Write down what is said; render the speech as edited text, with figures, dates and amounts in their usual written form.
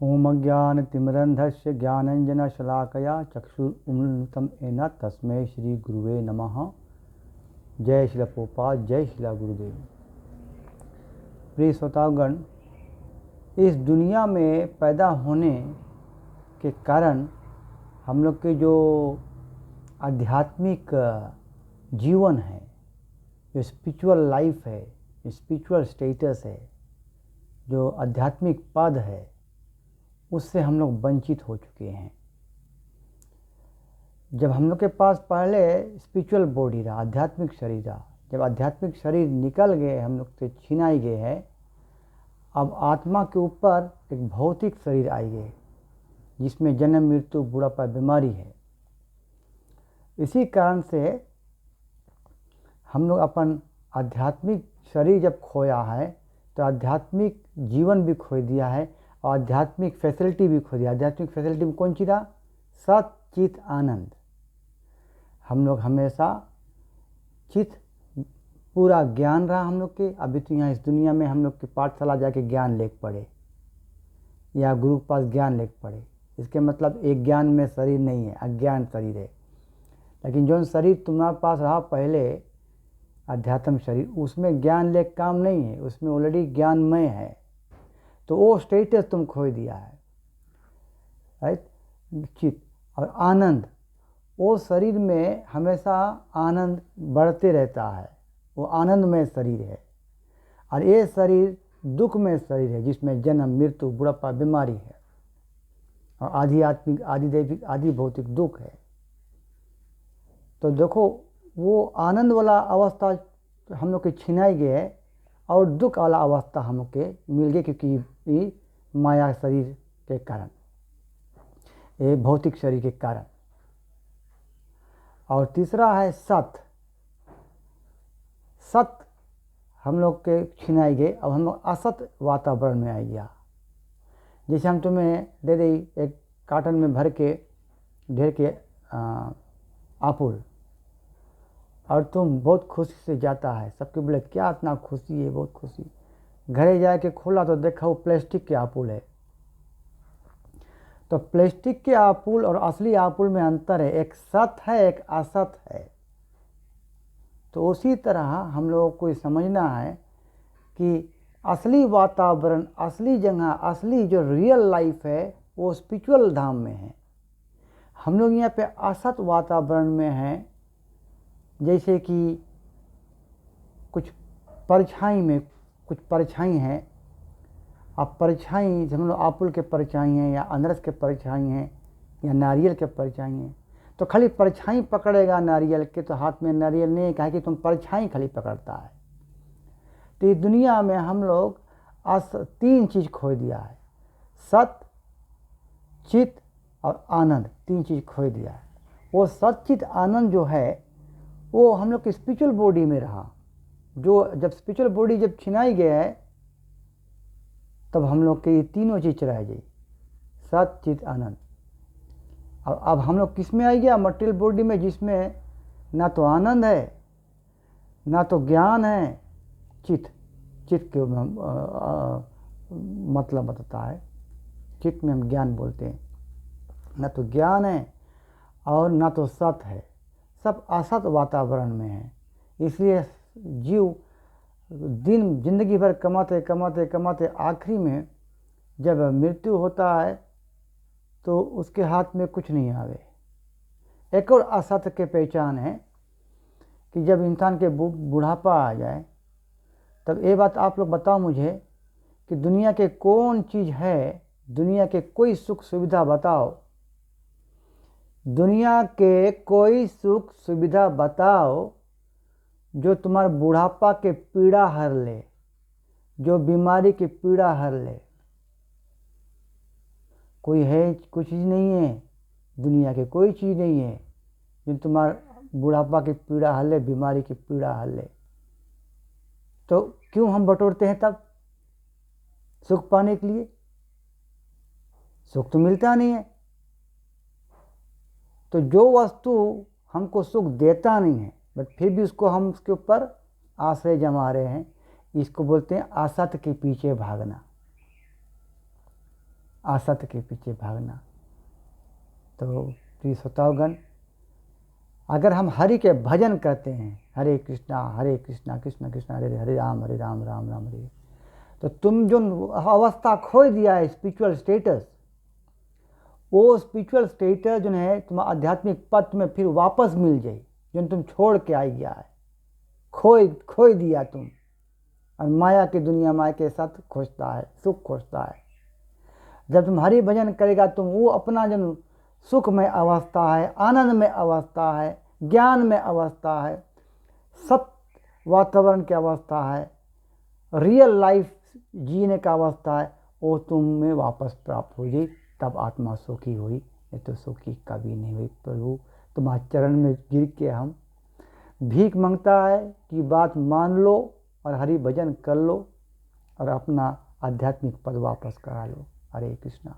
ओम ज्ञानतिमिरन्धस्य ज्ञानञ्जनशलाकया चक्षुरुन्मिलितं येन तस्मै श्री गुरुवे नमः। जय श्री प्रभुपाद, जय श्री गुरुदेव। प्रिय श्रोतागण, इस दुनिया में पैदा होने के कारण हम लोग के जो आध्यात्मिक जीवन है, जो स्पिरिचुअल लाइफ है, स्पिरिचुअल स्टेटस है, जो आध्यात्मिक पद है, उससे हम लोग वंचित हो चुके हैं। जब हम लोग के पास पहले स्पिरिचुअल बॉडी रहा, आध्यात्मिक शरीर रहा, जब आध्यात्मिक शरीर निकल गए, हम लोग से छीनाई गए हैं, अब आत्मा के ऊपर एक भौतिक शरीर आई गए जिसमें जन्म, मृत्यु, बुढ़ापा, बीमारी है। इसी कारण से हम लोग अपन आध्यात्मिक शरीर जब खोया है तो आध्यात्मिक जीवन भी खो दिया है और आध्यात्मिक फैसिलिटी भी खो दिया। आध्यात्मिक फैसिलिटी में कौन सी रहा? सत चित आनंद। हम लोग हमेशा चित पूरा ज्ञान रहा हम लोग के। अभी तो यहाँ इस दुनिया में हम लोग की पाठशाला जाके ज्ञान लेके पढ़े या गुरु के पास ज्ञान लेके पढ़े, इसके मतलब एक ज्ञान में शरीर नहीं है, अज्ञान शरीर है। लेकिन जो शरीर तुम्हारे पास रहा पहले, अध्यात्म शरीर, उसमें ज्ञान ले काम नहीं है, उसमें ऑलरेडी ज्ञानमय है। तो वो स्टेटस तुम खो दिया है, राइट। चित और आनंद, वो शरीर में हमेशा आनंद बढ़ते रहता है, वो आनंदमय शरीर है। और ये शरीर दुखमय शरीर है जिसमें जन्म, मृत्यु, बुढ़ापा, बीमारी है और आदि आत्मिक, आदि दैविक, आदि भौतिक दुख है। तो देखो, वो आनंद वाला अवस्था हम लोग के छिनाई गए है और दुख वाला अवस्था हम लोग के मिल गए, क्योंकि माया शरीर के कारण, ये भौतिक शरीर के कारण। और तीसरा है सत। सत हम लोग के छिनाई गए, अब हम लोग असत वातावरण में आ गया। जैसे हम तुम्हें दे दे एक कार्टन में भर के ढेर के आपुल, और तुम बहुत खुशी से जाता है, सबके बोले क्या इतना खुशी है, बहुत खुशी। घरे जाके खोला तो देखा वो प्लास्टिक के आपुल है। तो प्लास्टिक के आपुल और असली आपुल में अंतर है, एक सत है, एक असत है। तो उसी तरह हम लोगों को समझना है कि असली वातावरण, असली जगह, असली जो रियल लाइफ है वो स्पिरिचुअल धाम में है। हम लोग यहाँ पे असत वातावरण में हैं, जैसे कि कुछ परछाई में कुछ परछाई है। अब परछाई समझ लो, आपुल के परछाई हैं या अनरस के परछाई हैं या नारियल के परछाई हैं। तो खाली परछाई पकड़ेगा नारियल के तो हाथ में नारियल नहीं, कहे कि तुम परछाई खाली पकड़ता है। तो इस दुनिया में हम लोग तीन चीज़ खो दिया है, सत, चित और आनंद, तीन चीज़ खो दिया है। वो सत, चित, आनंद जो है वो हम लोग की स्पिरिचुअल बॉडी में रहा। जो जब स्पिरिचुअल बॉडी जब छिनाई गया है तब हम लोग के ये तीनों चीज़ रह गई, सत, चित, आनंद। अब हम लोग किस में आ गया? मटेरियल बॉडी में, जिसमें ना तो आनंद है, ना तो ज्ञान है। चित के मतलब बताता है, चित में हम ज्ञान बोलते हैं। ना तो ज्ञान है और ना तो सत है, सब असत वातावरण में है। इसलिए जीव दिन जिंदगी भर कमाते कमाते कमाते आखिरी में जब मृत्यु होता है तो उसके हाथ में कुछ नहीं आवे। एक और असत के पहचान है कि जब इंसान के बुढ़ापा आ जाए, तब ये बात आप लोग बताओ मुझे कि दुनिया के कौन चीज़ है, दुनिया के कोई सुख सुविधा बताओ, दुनिया के कोई सुख सुविधा बताओ जो तुम्हारे बुढ़ापा के पीड़ा हर ले, जो बीमारी की पीड़ा हर ले। कोई है? कुछ चीज़ नहीं है, दुनिया के कोई चीज़ नहीं है जो तुम्हारा बुढ़ापा की पीड़ा हर ले, बीमारी की पीड़ा हर ले। तो क्यों हम बटोरते हैं तब सुख पाने के लिए? सुख तो मिलता नहीं है। तो जो वस्तु हमको सुख देता नहीं है बट फिर भी उसको हम उसके ऊपर आश्रय जमा रहे हैं, इसको बोलते हैं असत के पीछे भागना। असत्य के पीछे भागना। तो प्रिय श्रोतागण, अगर हम हरि के भजन करते हैं, हरे कृष्णा कृष्ण कृष्ण हरे हरे, हरे राम राम राम हरे, तो तुम जो अवस्था खो दिया है स्पिरिचुअल स्टेटस, वो स्पिरिचुअल स्टेटस जो है तुम आध्यात्मिक पथ में फिर वापस मिल जाए, जो तुम छोड़ के आई गया है, खोई दिया तुम। और माया की दुनिया माया के साथ खोजता है, सुख खोजता है। जब तुम हरि भजन करेगा तुम वो अपना जो सुखमय अवस्था है, आनंदमय अवस्था है, ज्ञान में अवस्था है, सत्य वातावरण की अवस्था है, रियल लाइफ जीने का अवस्था है, वो तुम में वापस प्राप्त हो जाए। तब आत्मा सुखी हुई, नहीं तो सुखी कभी नहीं हुई। प्रभु तुम्हारे चरण में गिर के हम भीख मांगता है कि बात मान लो और हरि भजन कर लो और अपना आध्यात्मिक पद वापस करा लो। हरे कृष्णा।